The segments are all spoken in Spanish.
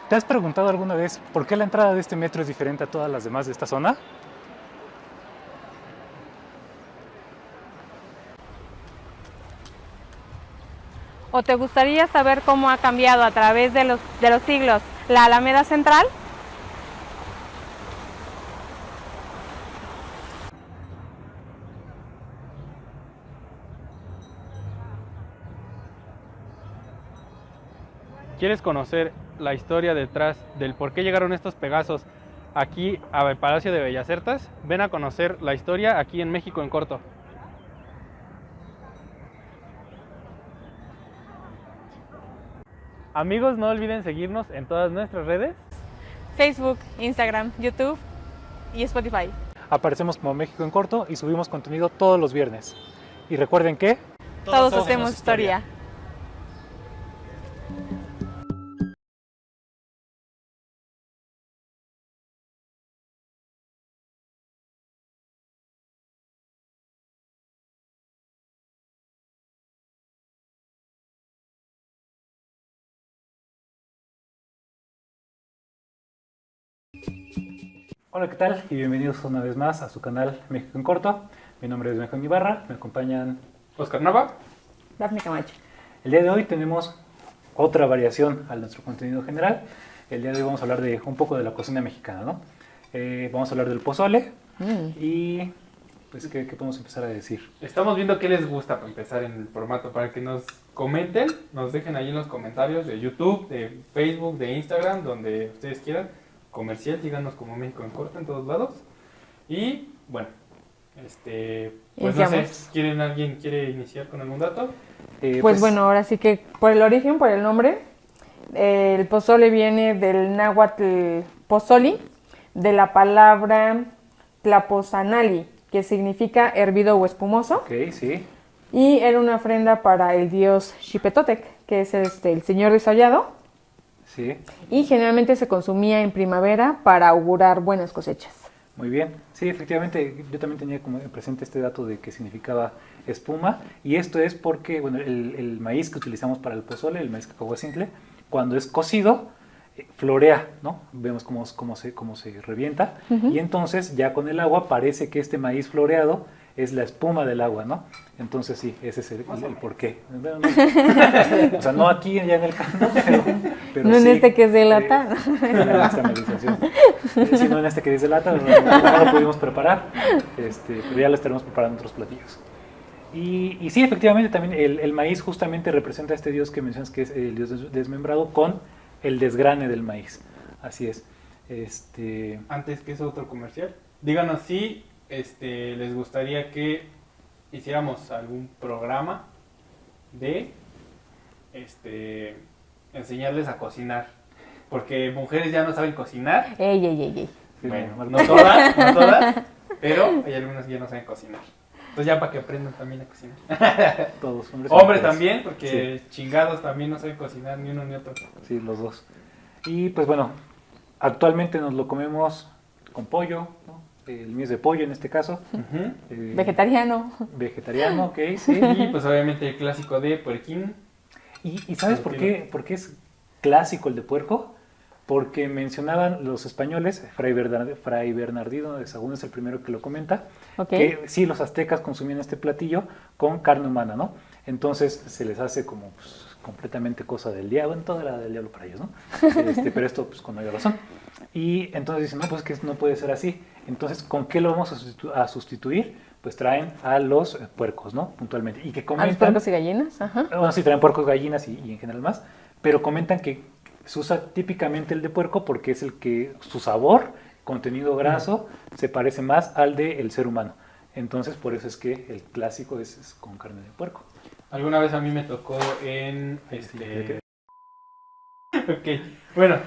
¿Te has preguntado alguna vez por qué la entrada de este metro es diferente a todas las demás de esta zona? ¿O te gustaría saber cómo ha cambiado a través de los siglos la Alameda Central? ¿Quieres conocer la historia detrás del por qué llegaron estos Pegasos aquí al Palacio de Bellas Artes? Ven a conocer la historia aquí en México en corto. Amigos, no olviden seguirnos en todas nuestras redes. Facebook, Instagram, YouTube y Spotify. Aparecemos como México en Corto y subimos contenido todos los viernes. Y recuerden que Todos hacemos historia. hola, ¿qué tal? Y bienvenidos una vez más a su canal México en Corto. Mi nombre es Benjamín Ibarra, me acompañan Oscar Nava. Dafne Camacho. El día de hoy tenemos otra variación a nuestro contenido general. El día de hoy vamos a hablar de un poco de la cocina mexicana, ¿no? Vamos a hablar del pozole y pues ¿qué podemos empezar a decir? Estamos viendo qué les gusta para empezar en el formato, para que nos comenten, nos dejen ahí en los comentarios de YouTube, de Facebook, de Instagram, donde ustedes quieran. Comercial, díganos como México en corto en todos lados. Y bueno, pues no sé, ¿alguien quiere iniciar con algún dato? Pues bueno, ahora sí que por el origen, por el nombre, el pozole viene del náhuatl pozoli, de la palabra tlapozanali, que significa hervido o espumoso. Ok, sí. Y era una ofrenda para el dios Xipetotec, que es el señor desollado. Sí. Y generalmente se consumía en primavera para augurar buenas cosechas. Muy bien. Sí, efectivamente, yo también tenía como presente este dato de que significaba espuma. Y esto es porque, bueno, el maíz que utilizamos para el pozole, el maíz cacahuacintle, cuando es cocido, florea, ¿no? Vemos cómo se revienta. Y entonces ya con el agua parece que este maíz floreado es la espuma del agua, ¿no? Entonces sí, ese es el porqué. Bueno, no, o sea, no aquí ya en el campo, pero no sí, en este que es de lata. En esta meditación. Sí, no en este que es de lata, no lo pudimos preparar, pero ya lo estaremos preparando otros platillos. Y sí, efectivamente, también el maíz justamente representa a este dios que mencionas, que es el dios desmembrado, con el desgrane del maíz. Así es. Antes que es otro comercial, díganos si les gustaría que hiciéramos algún programa de enseñarles a cocinar, porque mujeres ya no saben cocinar. Ey. Sí, Bueno, no todas, pero hay algunas que ya no saben cocinar. Entonces ya para que aprendan también a cocinar. Todos, hombres también, porque sí, chingados también no saben cocinar ni uno ni otro. Sí, los dos. Y pues bueno, actualmente nos lo comemos con pollo, ¿no? El mío es de pollo en este caso. Vegetariano. Vegetariano, ok, sí. Y pues obviamente el clásico de puerquín. ¿Y sabes por qué es clásico el de puerco? Porque mencionaban los españoles, Fray Bernardino de Sahagún es el primero que lo comenta, que sí, los aztecas consumían este platillo con carne humana, ¿no? Entonces se les hace como pues, completamente cosa del diablo, en toda la del diablo para ellos, ¿no? Pero esto pues con mayor razón. Y entonces dicen, no, pues que no puede ser así. Entonces, ¿con qué lo vamos a sustituir? Pues traen a los puercos, ¿no? Puntualmente. Y que comentan, ¿a los puercos y gallinas? Ajá. Bueno, sí, traen puercos, gallinas y en general más, pero comentan que se usa típicamente el de puerco porque es el que su sabor, contenido graso, se parece más al del ser humano. Entonces, por eso es que el clásico es con carne de puerco. Alguna vez a mí me tocó en Ok, bueno,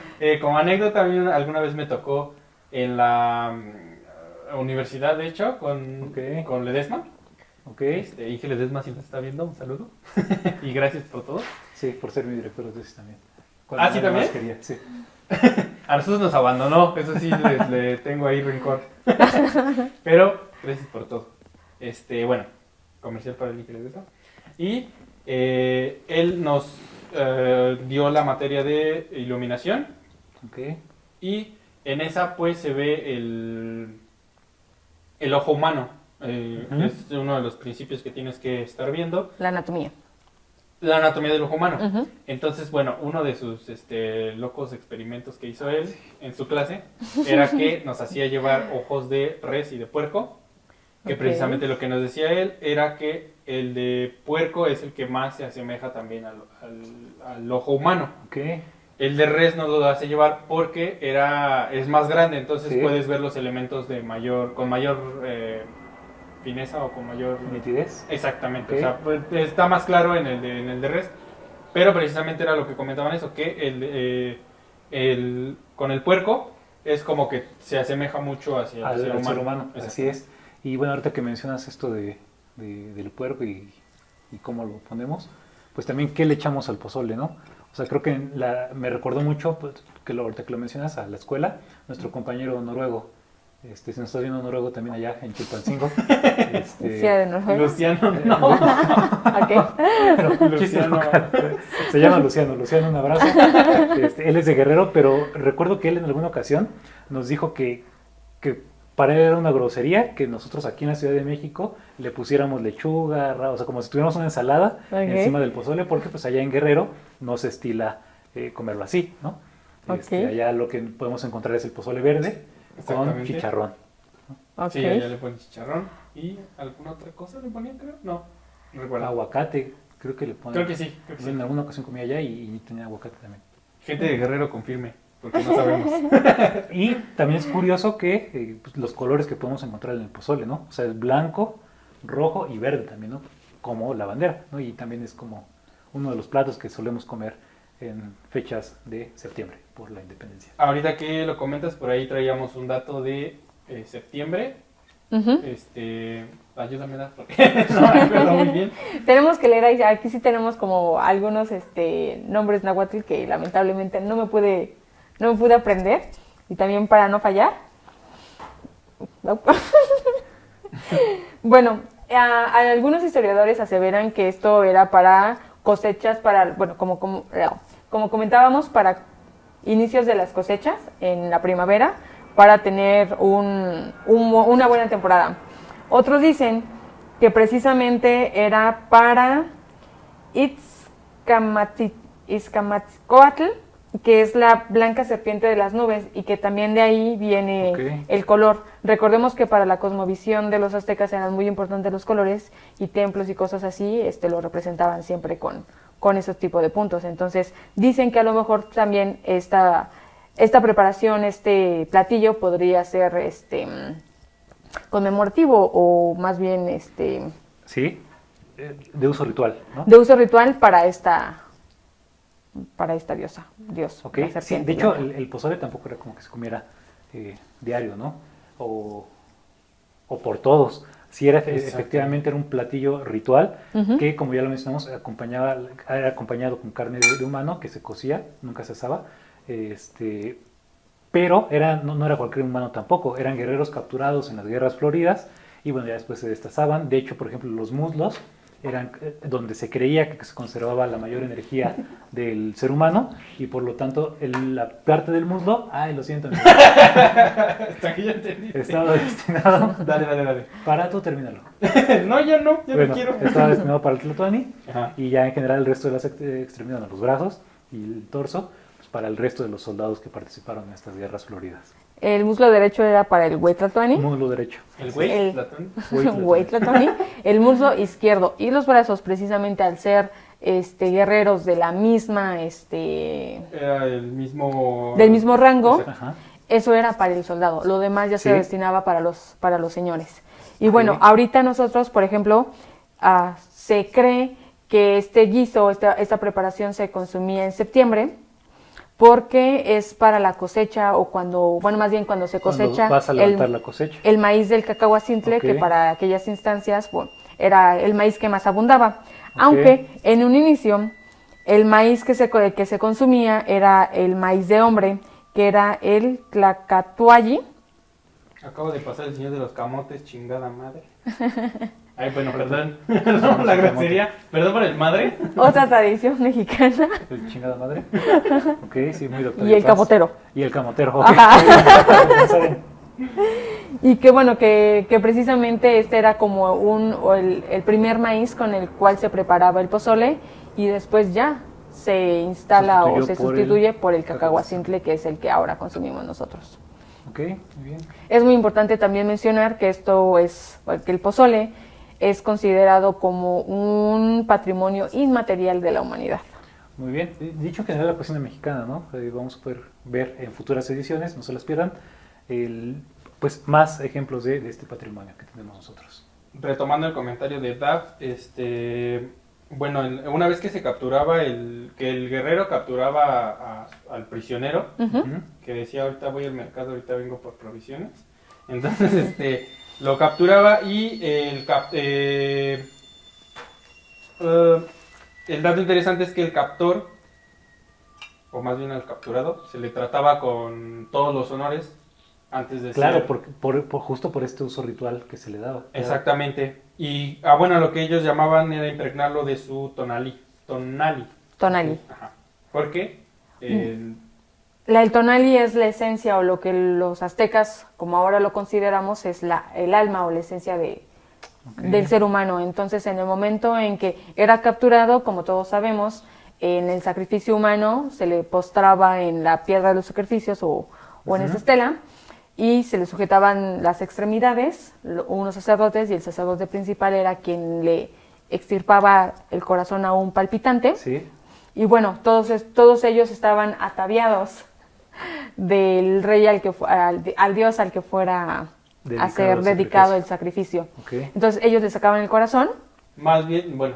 como anécdota, a mí alguna vez me tocó en la universidad, de hecho, con Ledesma. Ok. Inge Ledesma, si nos está viendo, un saludo. Y gracias por todo. Sí, por ser mi director de tesis también. ¿Sí también? Quería, sí. A nosotros nos abandonó, eso sí, le tengo ahí rencor. Pero gracias por todo. Bueno, comercial para el Inge Ledesma. Y él nos dio la materia de iluminación Ok. Y en esa pues se ve el ojo humano. Es uno de los principios que tienes que estar viendo. La anatomía. La anatomía del ojo humano. Entonces, bueno, uno de sus locos experimentos que hizo él en su clase era que nos hacía llevar ojos de res y de puerco. Que precisamente lo que nos decía él era que el de puerco es el que más se asemeja también al ojo humano. Okay. El de res nos lo hace llevar porque es más grande, entonces puedes ver los elementos con mayor fineza o con mayor nitidez. Exactamente, o sea, pues, está más claro en el de res, pero precisamente era lo que comentaban eso, que con el puerco es como que se asemeja mucho hacia el ser humano. Así es. Y bueno, ahorita que mencionas esto del puerco y cómo lo ponemos, pues también qué le echamos al pozole, ¿no? O sea, creo que me recordó mucho, pues, ahorita que lo mencionas, a la escuela, nuestro compañero noruego. Si nos estás viendo noruego también allá en Chilpancingo. de Noruega. Luciano, no. Luciano. Se llama Luciano, un abrazo. Él es de Guerrero, pero recuerdo que él en alguna ocasión nos dijo que para él era una grosería que nosotros aquí en la Ciudad de México le pusiéramos lechuga, o sea, como si tuviéramos una ensalada encima del pozole, porque pues allá en Guerrero no se estila comerlo así, ¿no? Allá lo que podemos encontrar es el pozole verde con chicharrón. Sí, allá le ponen chicharrón y alguna otra cosa le ponían, creo, no recuerdo. Aguacate, creo que le ponen. Creo que sí. En alguna ocasión comí allá y tenía aguacate también. Gente de Guerrero confirme, porque no sabemos. Y también es curioso que pues, los colores que podemos encontrar en el pozole, ¿no? O sea, es blanco, rojo y verde también, ¿no? Como la bandera, ¿no? Y también es como uno de los platos que solemos comer en fechas de septiembre por la independencia. Ahorita que lo comentas, por ahí traíamos un dato de septiembre. Ayúdame, porque no me acuerdo muy bien. Tenemos que leer ahí, aquí sí tenemos como algunos nombres náhuatl que lamentablemente no me pude aprender, y también para no fallar. Bueno, algunos historiadores aseveran que esto era para cosechas, como comentábamos, para inicios de las cosechas en la primavera, para tener una buena temporada. Otros dicen que precisamente era para Itzcamatzcoatl, que es la blanca serpiente de las nubes, y que también de ahí viene el color. Recordemos que para la cosmovisión de los aztecas eran muy importantes los colores, y templos y cosas así lo representaban siempre con esos tipos de puntos. Entonces dicen que a lo mejor también esta preparación, este platillo podría ser conmemorativo, o más bien sí, de uso ritual, ¿no? De uso ritual para esta dios. Okay. Sí, de hecho el pozole tampoco era como que se comiera diario, ¿no? O por todos. Sí, efectivamente era un platillo ritual que, como ya lo mencionamos, era acompañado con carne de humano que se cocía, nunca se asaba. Pero no era cualquier humano tampoco, eran guerreros capturados en las guerras floridas, y bueno, ya después se destazaban. De hecho, por ejemplo, los muslos eran donde se creía que se conservaba la mayor energía del ser humano, y por lo tanto la parte del muslo, lo siento, Hasta que ya entendí. estaba destinado Dale. para tú terminarlo. No, ya no quiero. Estaba destinado para el tlatoani, Ajá. y ya en general el resto de las extremidades, los brazos y el torso, pues para el resto de los soldados que participaron en estas guerras floridas. El muslo derecho era para el huaytlatóani. Muslo derecho. El huaytlatóani. El muslo izquierdo y los brazos, precisamente al ser guerreros de la misma era del mismo rango. Ajá. Eso era para el soldado. Lo demás ya se destinaba para los señores. Y bueno, ahorita nosotros, por ejemplo, se cree que este guiso, esta preparación se consumía en septiembre, porque es para la cosecha, o cuando se cosecha, cuando vas a levantar la cosecha, el maíz del cacahuacintle, que para aquellas instancias era el maíz que más abundaba. Aunque en un inicio el maíz que se consumía era el maíz de hombre, que era el tlacatuayi. Acabo de pasar el señor de los camotes, chingada madre. Ay, bueno, perdón. No, la grosería. Perdón por el madre. Otra tradición mexicana. ¿El chingada madre? Ok, sí, muy doctor. Y el camotero. Y el camotero, ok. Y que bueno, que precisamente este era como el primer maíz con el cual se preparaba el pozole y después ya se instala o se sustituye por el cacahuacintle, que es el que ahora consumimos nosotros. Ok, muy bien. Es muy importante también mencionar que que el pozole es considerado como un patrimonio inmaterial de la humanidad. Muy bien. Dicho que en la cocina mexicana, ¿no? Vamos a poder ver en futuras ediciones, no se las pierdan, pues más ejemplos de este patrimonio que tenemos nosotros. Retomando el comentario de Daf, bueno, una vez que se capturaba, que el guerrero capturaba al prisionero, que decía ahorita voy al mercado, ahorita vengo por provisiones, entonces lo capturaba y el dato interesante es que el captor, o más bien al capturado, se le trataba con todos los honores antes de claro, ser... justo por este uso ritual que se le daba. Exactamente. Y, bueno, lo que ellos llamaban era impregnarlo de su tonali. Ajá. ¿Por qué? El tonali es la esencia, o lo que los aztecas, como ahora lo consideramos, es el alma o la esencia del ser humano. Entonces, en el momento en que era capturado, como todos sabemos, en el sacrificio humano se le postraba en la piedra de los sacrificios o en esa estela, y se le sujetaban las extremidades, unos sacerdotes, y el sacerdote principal era quien le extirpaba el corazón a un palpitante. Sí. Y bueno, todos ellos estaban ataviados del rey al dios al que fuera a ser dedicado el sacrificio. Okay. Entonces ellos le sacaban el corazón. Más bien, bueno,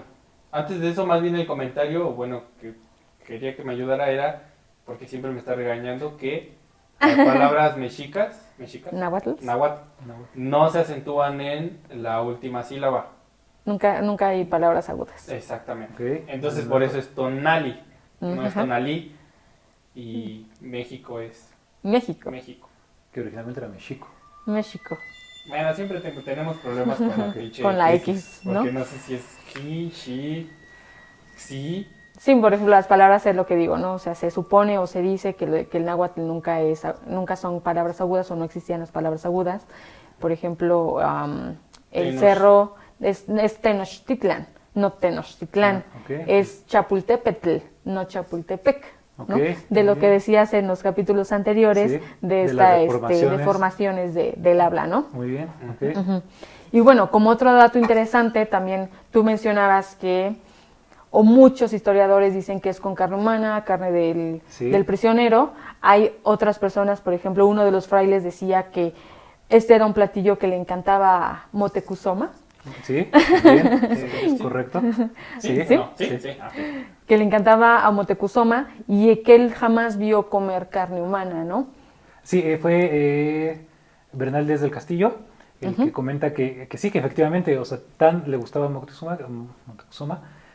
antes de eso, más bien el comentario, bueno, que quería que me ayudara era, porque siempre me está regañando, que las palabras mexicas, Náhuatl, no se acentúan en la última sílaba. Nunca hay palabras agudas. Exactamente. Okay. Entonces por eso es tonali, no es tonalí, y México es México. Que originalmente era México. México. Bueno, siempre tenemos problemas con la pinche con la X, ¿no? Porque no sé si es ji, shi, si. Sí, por ejemplo, las palabras es lo que digo, ¿no? O sea, se supone o se dice que el náhuatl nunca son palabras agudas, o no existían las palabras agudas. Por ejemplo, el cerro es Tenochtitlan, no Tenochtitlán. Es Chapultepetl, no Chapultepec, ¿no? De lo que decías en los capítulos anteriores, de deformaciones del habla, ¿no? Muy bien. Y bueno, como otro dato interesante, también tú mencionabas o muchos historiadores dicen que es con carne humana, carne del prisionero. Hay otras personas, por ejemplo, uno de los frailes decía que este era un platillo que le encantaba a Moctezuma. Sí, bien, correcto. Sí. Que le encantaba a Moctezuma y que él jamás vio comer carne humana, ¿no? Sí, fue Bernaldez del Castillo el que comenta que sí, que efectivamente, o sea, tan le gustaba a Moctezuma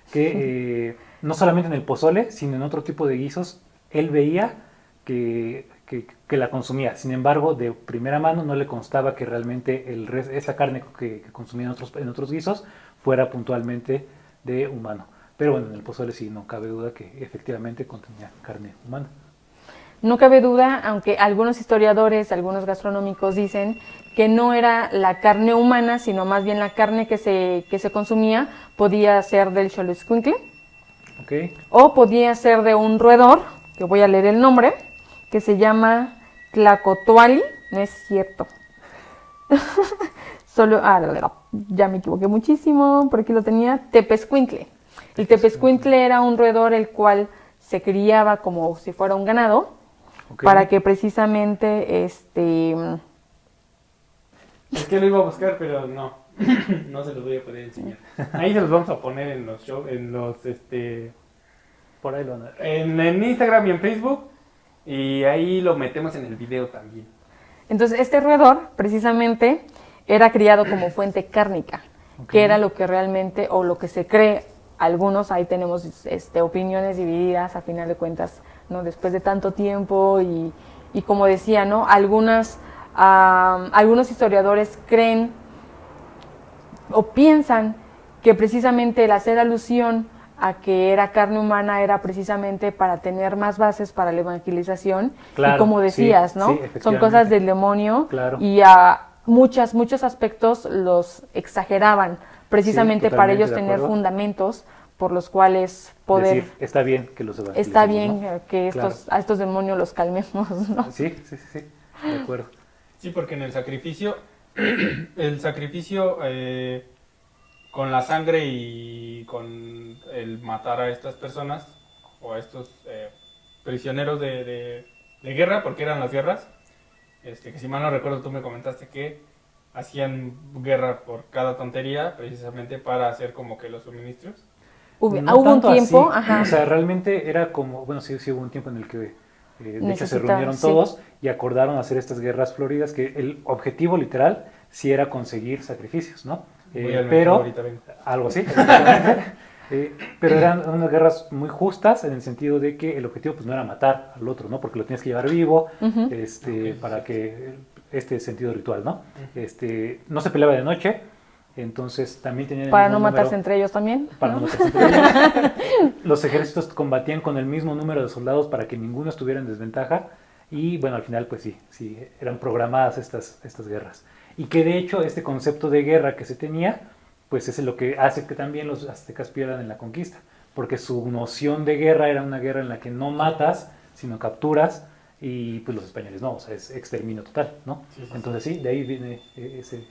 que no solamente en el pozole, sino en otro tipo de guisos, él veía que la consumía. Sin embargo, de primera mano no le constaba que realmente esa carne que consumía en otros guisos fuera puntualmente de humano. Pero bueno, en el pozole sí, no cabe duda que efectivamente contenía carne humana. No cabe duda, aunque algunos historiadores, algunos gastronómicos dicen que no era la carne humana, sino más bien la carne que se consumía podía ser del xoloitzcuintle, o podía ser de un roedor, que voy a leer el nombre, que se llama Tlacotoali, no es cierto. Ya me equivoqué muchísimo, por aquí lo tenía, Tepezcuintle. El tepezcuintle era un roedor el cual se criaba como si fuera un ganado, para que precisamente Es que lo iba a buscar, pero no se los voy a poder enseñar. Ahí se los vamos a poner en los por ahí lo en Instagram y en Facebook, y ahí lo metemos en el video también. Entonces este roedor precisamente era criado como fuente cárnica, que era lo que realmente, o lo que se cree, algunos ahí tenemos opiniones divididas a final de cuentas, ¿no? Después de tanto tiempo y como decía, ¿no? Algunos historiadores creen o piensan que precisamente el hacer alusión a que era carne humana era precisamente para tener más bases para la evangelización. Claro, y como decías, sí, ¿no? sí, Son efectivamente. cosas del demonio, Claro. y a muchos aspectos los exageraban, precisamente Sí, para totalmente ellos de tener acuerdo. fundamentos por los cuales poder... Decir, está bien que los evangelicemos, Está bien ¿no? que Claro. a estos demonios los calmemos, ¿no? Sí, de acuerdo. Sí, porque en el sacrificio, con la sangre y con el matar a estas personas o a estos prisioneros de guerra, porque eran las guerras, que si mal no recuerdo tú me comentaste que hacían guerra por cada tontería precisamente para hacer como que los suministros. Hubo No un tanto tiempo, así, ajá. O sea, realmente era como, bueno, sí hubo un tiempo en el que de hecho se Necesitaban, reunieron sí. todos y acordaron hacer estas guerras floridas, que el objetivo literal sí era conseguir sacrificios, ¿no? Voy al mercado, Pero, ahorita vengo. algo así, exactamente. Pero eran unas guerras muy justas en el sentido de que el objetivo pues no era matar al otro, ¿no? Porque lo tienes que llevar vivo, Ujú. para que este sentido ritual, ¿no? No se peleaba de noche, entonces también tenían el Para mismo no matarse número- entre ellos también. para ¿no? no matarse entre ellos. Los ejércitos combatían con el mismo número de soldados para que ninguno estuviera en desventaja, y bueno, al final pues sí, eran programadas estas guerras. Y que de hecho este concepto de guerra que se tenía, pues es lo que hace que también los aztecas pierdan en la conquista, porque su noción de guerra era una guerra en la que no matas, sino capturas, y pues los españoles no, o sea, es exterminio total, ¿no? Sí. Entonces sí, de ahí viene ese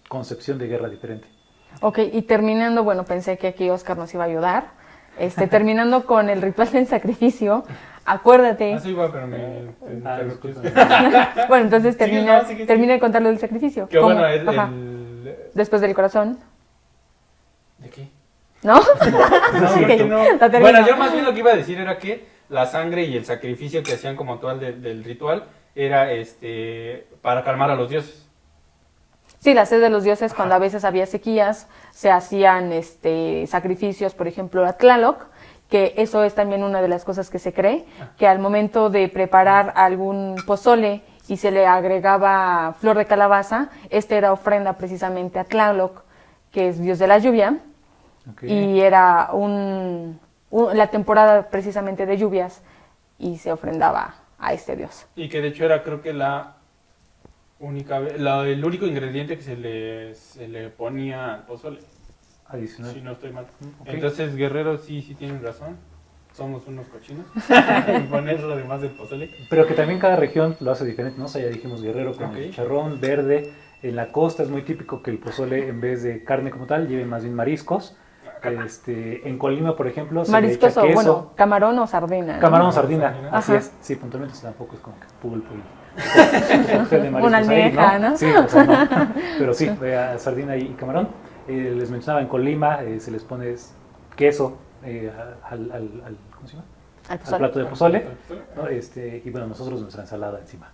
concepción de guerra diferente. Ok, y terminando, bueno, pensé que aquí Oscar nos iba a ayudar. Terminando con el ritual del sacrificio, acuérdate. Así iba, pero me... Discúlpame. Bueno, entonces Sigue, sigue. termina de contar lo del sacrificio. Que ¿Cómo? bueno, Ajá. Después del corazón, ¿De qué? ¿no? No, Ok, creo que no. la termino. Bueno, yo más bien lo que iba a decir era que la sangre y el sacrificio que hacían como tal del ritual era para calmar a los dioses. Sí, la sed de los dioses, cuando a veces había sequías, se hacían sacrificios, por ejemplo, a Tlaloc, que eso es también una de las cosas que se cree, que al momento de preparar algún pozole y se le agregaba flor de calabaza, era ofrenda precisamente a Tlaloc, que es dios de la lluvia, Okay. y era la temporada precisamente de lluvias, y se ofrendaba a este dios. Y que de hecho era creo que el único ingrediente que se le ponía al pozole. Adicional. Si no estoy mal. Ok. Entonces, guerreros sí tienen razón. Somos unos cochinos. Poner lo demás del pozole. Pero que también cada región lo hace diferente, ¿no? O sea, ya dijimos guerrero con Ok. el chicharrón verde. En la costa es muy típico que el pozole, en vez de carne como tal, lleve más bien mariscos. En Colima, por ejemplo, se le Mariscos echa o, queso. bueno, camarón o sardina, ¿no? Camarón o sardina, Ajá. así es. Sí, puntualmente tampoco es como que pulpo y cóctel de mariscos Una ahí, almeja, ¿no? Sí, o sea, no. Pero sí, sardina y camarón. Les mencionaba en Colima, se les pone queso ¿cómo se llama? Al Al pozole. plato de pozole, ¿no? Y bueno, nosotros nuestra ensalada encima.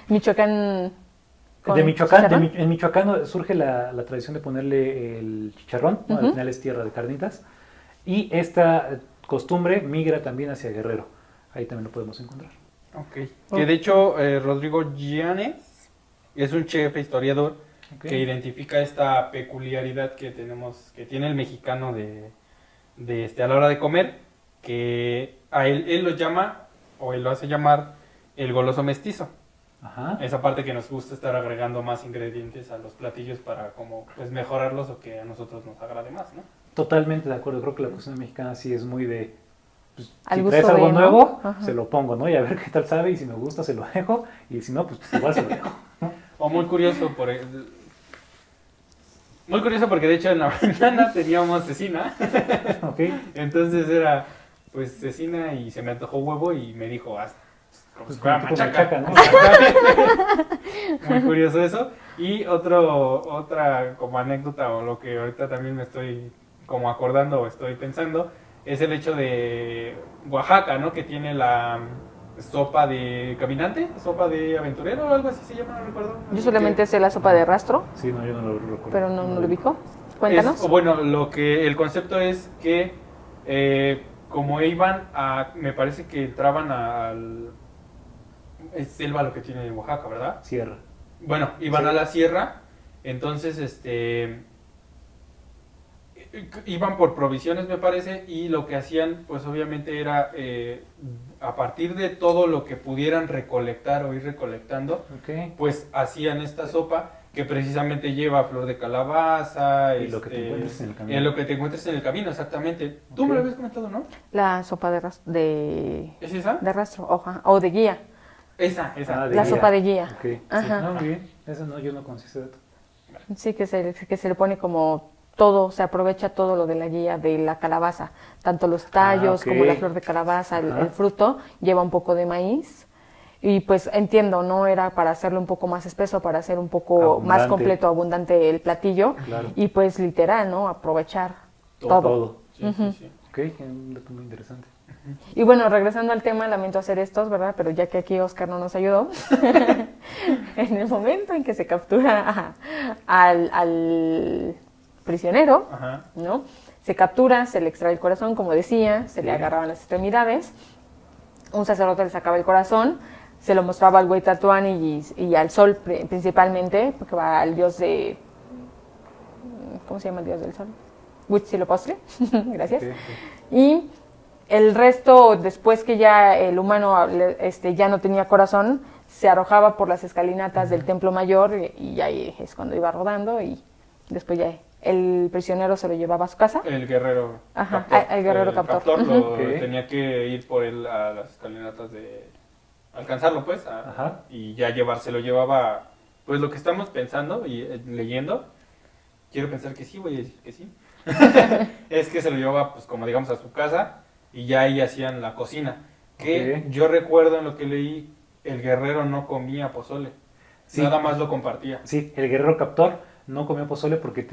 Michoacán. De Michoacán, chicharrón. en Michoacán surge la tradición de ponerle el chicharrón, ¿no? Ujú. Al final es tierra de carnitas, y esta costumbre migra también hacia Guerrero, ahí también lo podemos encontrar. Ok. Que de hecho, Rodrigo Llanes es un chef e historiador Ok. que identifica esta peculiaridad que tiene el mexicano a la hora de comer, que a él lo llama, o él lo hace llamar, el goloso mestizo. Ajá. Esa parte que nos gusta estar agregando más ingredientes a los platillos para como pues mejorarlos o que a nosotros nos agrade más, ¿no? Totalmente de acuerdo, creo que la cocina mexicana sí es muy de, pues, Al si gusto traes algo de, ¿no? nuevo, Ajá. se lo pongo, ¿no? Y a ver qué tal sabe, y si me gusta se lo dejo, y si no, pues igual se lo dejo. O muy curioso porque de hecho en la mañana teníamos cecina, Ok. entonces era pues cecina y se me antojó huevo y me dijo, haz como Pues si fuera como tipo machaca. machaca, ¿no? Muy curioso eso. Y otra como anécdota o lo que ahorita también me estoy como acordando o estoy pensando es el hecho de Oaxaca, ¿no? Que tiene la sopa de caminante, sopa de aventurero o algo así se llama, no recuerdo. Yo solamente sé la sopa de rastro, Sí, no, yo no lo recuerdo. pero no lo ubico. Cuéntanos. O bueno, el concepto es que como iban me parece que entraban es selva lo que tiene Oaxaca, ¿verdad? Sierra. Bueno, iban Sí. a la sierra Entonces, iban por provisiones, me parece, y lo que hacían, pues obviamente era, a partir de todo lo que pudieran recolectar o ir recolectando, pues hacían esta sopa que precisamente lleva flor de calabaza, y lo que te encuentres en el camino. lo que te encuentres en el camino, exactamente. Tú me lo habías comentado, ¿no? La sopa ¿Es esa? de rastro, o de guía. Esa. Ah, La sopa de guía. Okay. Ajá. Sí. No, muy bien. Eso no, yo no conocía ese dato. Sí, que se le pone como todo, se aprovecha todo lo de la guía de la calabaza, tanto los tallos como la flor de calabaza, el fruto, lleva un poco de maíz. Y pues entiendo, ¿no? Era para hacerlo un poco más espeso, para hacer un poco más completo, abundante el platillo. Claro. Y pues literal, ¿no? Aprovechar todo. Sí, sí. Ok, un dato muy interesante. Y bueno, regresando al tema, lamento hacer estos, ¿verdad? Pero ya que aquí Oscar no nos ayudó, en el momento en que se captura al prisionero, ¿no? Se captura, se le extrae el corazón, como decía, se le agarraban las extremidades, un sacerdote le sacaba el corazón, se lo mostraba al Huaytlatoani y al sol principalmente, porque va al dios de... ¿Cómo se llama el dios del sol? Huitzilopochtli, gracias. Y el resto, después que ya el humano ya no tenía corazón, se arrojaba por las escalinatas del templo mayor y ahí es cuando iba rodando y después ya el prisionero se lo llevaba a su casa. El guerrero captor. El guerrero captor. Tenía que ir por él a las escalinatas de... alcanzarlo, pues, y ya lo llevaba, pues lo que estamos pensando y leyendo, quiero pensar que sí, voy a decir que sí, es que se lo llevaba, pues, como digamos, a su casa, y ya ahí hacían la cocina, que yo recuerdo en lo que leí, el guerrero no comía pozole, nada más lo compartía. Sí, el guerrero captor no comía pozole porque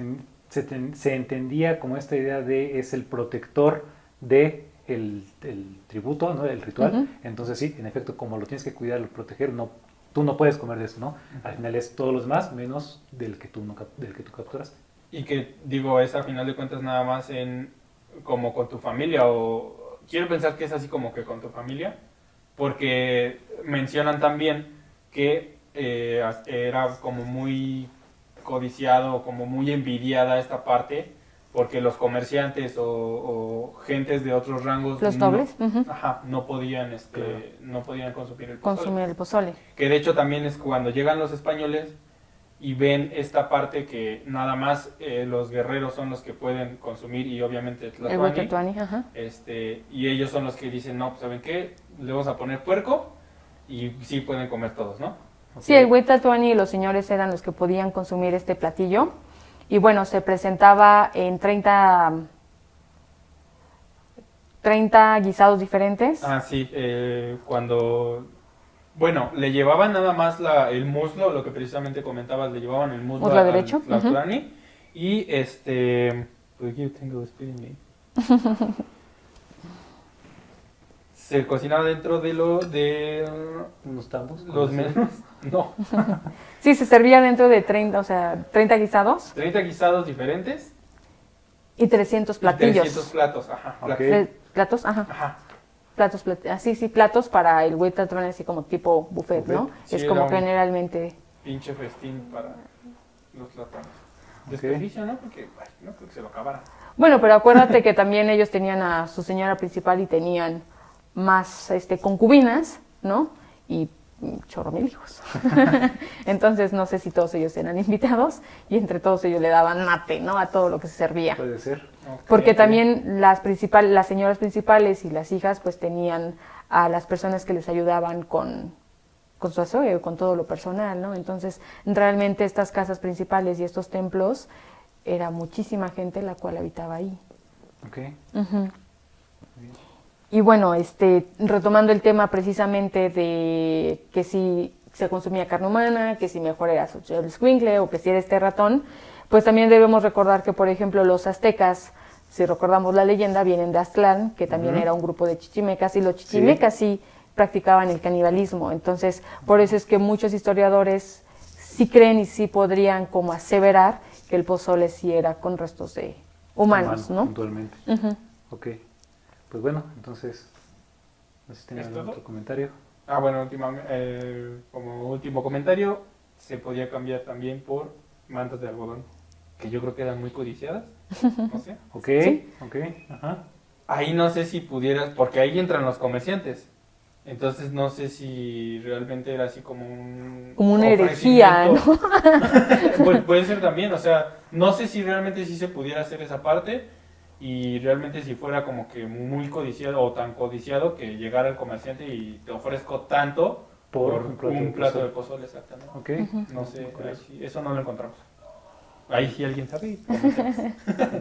se entendía como esta idea de es el protector de el tributo, ¿no? El ritual. Entonces sí, en efecto, como lo tienes que cuidar, lo proteger, tú no puedes comer de eso, ¿no? Al final es todos los demás menos del que tú capturaste. Y que, digo, es a final de cuentas nada más como con tu familia, o quiero pensar que es así como que con tu familia, porque mencionan también que era como muy codiciado, como muy envidiada esta parte, porque los comerciantes o gentes de otros rangos los nobles no podían no podían consumir el pozole. Que de hecho también es cuando llegan los españoles y ven esta parte que nada más los guerreros son los que pueden consumir y obviamente el Huaytlatoani, y ellos son los que dicen, no, pues ¿saben qué? Le vamos a poner puerco y sí pueden comer todos, ¿no? Sí, el Huaytlatoani y los señores eran los que podían consumir este platillo. Y bueno, se presentaba en 30 guisados diferentes. Sí, cuando... Bueno, le llevaban nada más el muslo, lo que precisamente comentabas, le llevaban el muslo al derecho. Huaytlatoani. Y pues yo tengo se cocinaba dentro de unos tambos. Los menos. No. Sí, se servía dentro de 30 guisados. 30 guisados diferentes. Y 300 platillos. 300 platos, ¿Platos? Platos, platos para el Huaytlatoani, así como tipo buffet, ¿no? Sí, es como generalmente... Pinche festín para los platanos. Desperdicio, ¿no? Porque no creo que se lo acabaran. Bueno, pero acuérdate que también ellos tenían a su señora principal y tenían más concubinas, ¿no? Y chorro mil hijos. Entonces no sé si todos ellos eran invitados y entre todos ellos le daban mate, ¿no? A todo lo que se servía. Puede ser. Porque también las señoras principales y las hijas pues tenían a las personas que les ayudaban con su aseo, con todo lo personal, ¿no? Entonces realmente estas casas principales y estos templos era muchísima gente la cual habitaba ahí. Y bueno, retomando el tema precisamente de que si se consumía carne humana, que si mejor era el escuincle o que si era este ratón, pues también debemos recordar que, por ejemplo, los aztecas, si recordamos la leyenda, vienen de Aztlán, que también era un grupo de chichimecas, y los chichimecas sí practicaban el canibalismo. Entonces, por eso es que muchos historiadores sí creen y sí podrían como aseverar que el pozole sí era con restos de humanos, ¿no? Puntualmente. Ok. Pues bueno, entonces, no sé si tienen algún otro comentario. Bueno, como último comentario, se podía cambiar también por mantas de algodón, que yo creo que eran muy codiciadas, no sé. Ok, Sí. ok, ajá. Ahí no sé si pudieras, porque ahí entran los comerciantes. Entonces no sé si realmente era así como una herejía, ¿no? Pues puede ser también, o sea, no sé si realmente sí se pudiera hacer esa parte y realmente si fuera como que muy codiciado o tan codiciado que llegara el comerciante y te ofrezco tanto por un plato de pozole, exactamente. Ok. No sé, ahí sí, eso no lo encontramos. Ahí sí alguien sabe.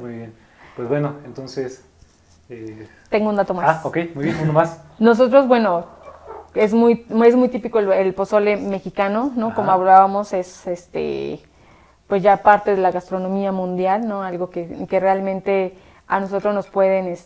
Muy bien. Pues bueno, entonces... Tengo un dato más. Ah, ok, muy bien, uno más. Nosotros, bueno, es muy típico el pozole mexicano, ¿no? Ajá. Como hablábamos, es pues ya parte de la gastronomía mundial, ¿no? Algo que realmente a nosotros nos pueden,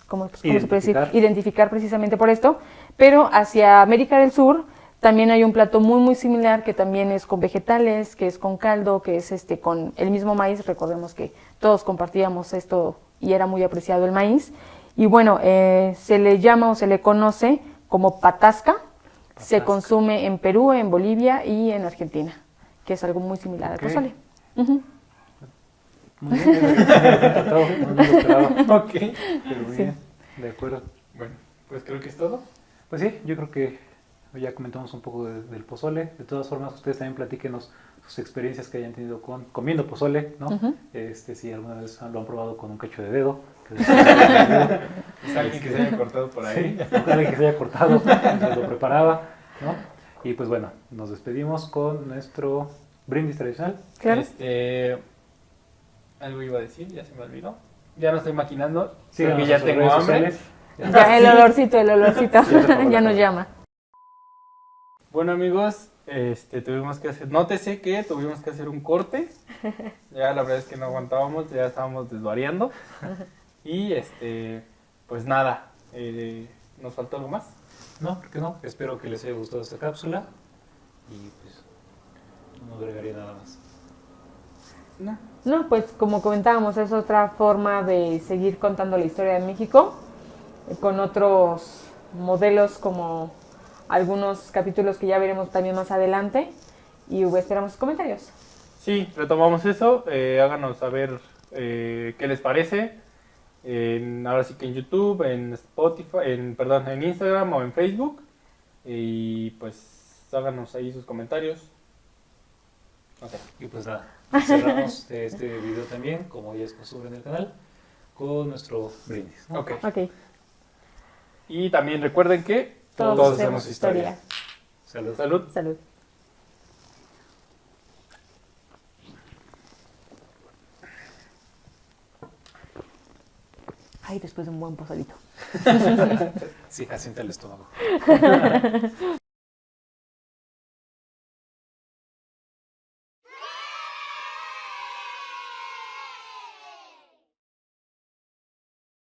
¿cómo se puede decir? Identificar precisamente por esto. Pero hacia América del Sur también hay un plato muy similar que también es con vegetales, que es con caldo, que es con el mismo maíz. Recordemos que todos compartíamos esto y era muy apreciado el maíz. Y bueno, se le llama o se le conoce como patasca. Se consume en Perú, en Bolivia y en Argentina, que es algo muy similar al pozole. Muy bien, no lo esperaba. Ok. Pero muy bien, de acuerdo. Bueno, pues creo que es todo. Pues sí, yo creo que ya comentamos un poco del pozole. De todas formas, ustedes también platíquenos sus experiencias que hayan tenido comiendo pozole, ¿no? Si alguna vez lo han probado con un cacho de dedo. Es alguien que se haya cortado por ahí. Sí, alguien que se haya cortado mientras lo preparaba, ¿no? Y pues bueno, nos despedimos con nuestro brindis tradicional. Claro. Algo iba a decir, ya se me olvidó. Ya no estoy maquinando. Sí, creo que ya tengo hambre. Ya el olorcito, ya nos llama. Bueno, amigos, tuvimos que hacer, nótese que tuvimos que hacer un corte. Ya la verdad es que no aguantábamos, ya estábamos desvariando. Y pues nada, ¿nos faltó algo más? No, ¿por qué no? Espero que les haya gustado esta cápsula y pues no agregaría nada más. No, pues como comentábamos, es otra forma de seguir contando la historia de México con otros modelos como algunos capítulos que ya veremos también más adelante y esperamos sus comentarios. Sí, retomamos eso, háganos saber qué les parece, ahora sí que en YouTube, en Spotify, en Instagram o en Facebook, y pues háganos ahí sus comentarios. Okay. Y pues nada, cerramos este video también, como ya es costumbre en el canal, con nuestro brindis, ¿no? Ok. Y también recuerden que todos hacemos historia. Salud. Salud. Salud. Ay, después de un buen pozolito. Sí, asienta el estómago.